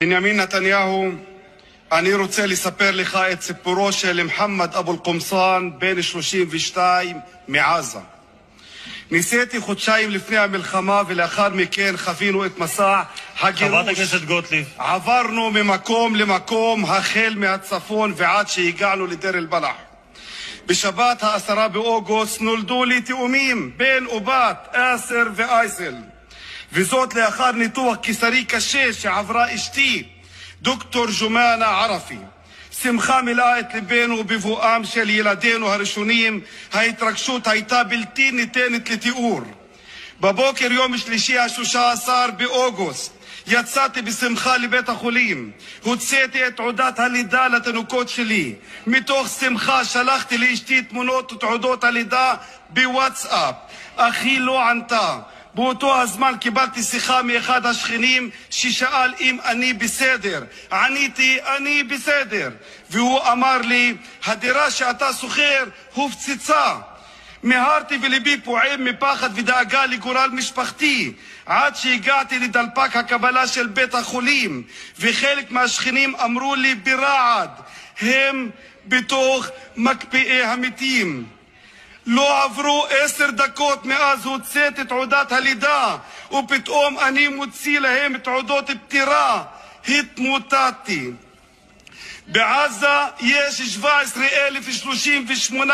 בנימין נתניהו, אני רוצה לספר לך את סיפורו של מוחמד אבו אל-קומסאן, בן 32 מעזה. ניסיתי חודשיים לפני המלחמה ולאחר מכן חווינו את מסע הגירוש. חברת הכנסת גוטליב. עברנו ממקום למקום החל מהצפון ועד שהגענו לדיר אל-בלח. בשבת ה10 באוגוסט נולדו לי תאומים, בן ובת, אסר ואייסל. וזאת לאחר ניתוח קיסרי קשה שעברה אשתי, דוקטור ג'ומאנה ערפי. שמחה מילאה את ליבנו בבואם של ילדינו הראשונים. ההתרגשות הייתה בלתי ניתנת לתיאור. בבוקר יום שלישי ה-13 באוגוסט יצאתי בשמחה לבית החולים. הוצאתי את תעודת הלידה לתינוקות שלי. מתוך שמחה שלחתי לאשתי תמונות ותעודות הלידה בוואטסאפ. אחי לא ענתה. באותו הזמן קיבלתי שיחה מאחד השכנים ששאל אם אני בסדר. עניתי, אני בסדר. והוא אמר לי, הדירה שאתה שוכר הופצצה. מהרתי וליבי פועם מפחד ודאגה לגורל משפחתי, עד שהגעתי לדלפק הקבלה של בית החולים, וחלק מהשכנים אמרו לי ברעד, הם בתוך מקפיאי המתים. לא עברו 10 דקות מאז הוצאתי תעודת הלידה, ופתאום אני מוציא להם תעודות פטירה. התמוטטתי. בעזה יש 17,038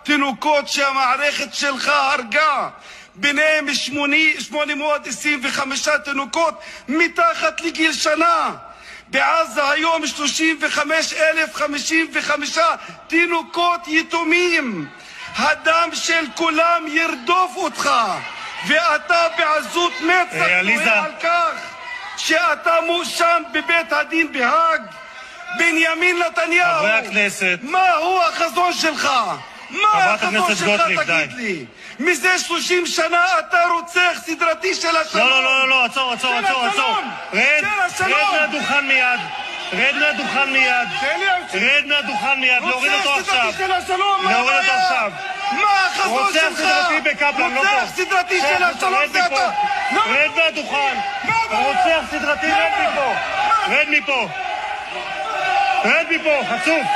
תינוקות שהמערכת שלך הרגה. ביניהם 825 תינוקות מתחת לגיל שנה. בעזה היום 35,055 תינוקות יתומים. הדם של כולם ירדוף אותך, ואתה בעזות מצח תוהה על כך שאתה מואשם בבית הדין בהאג. בנימין נתניהו, חברי הכנסת, מהו החזון שלך? מה החזון שלך, תגיד לי? מזה 30 שנה אתה רוצח סדרתי של השלום. לא, עצור. רד מהדוכן מיד. רד מהדוכן מיד. להוריד אותו עכשיו. מה החזון שלך? רוצח סדרתי בקפלן, לא פה. רוצח סדרתי של השלום זה אתה. רד מהדוכן. רוצח סדרתי, רד מפה. רד מפה, חצוף.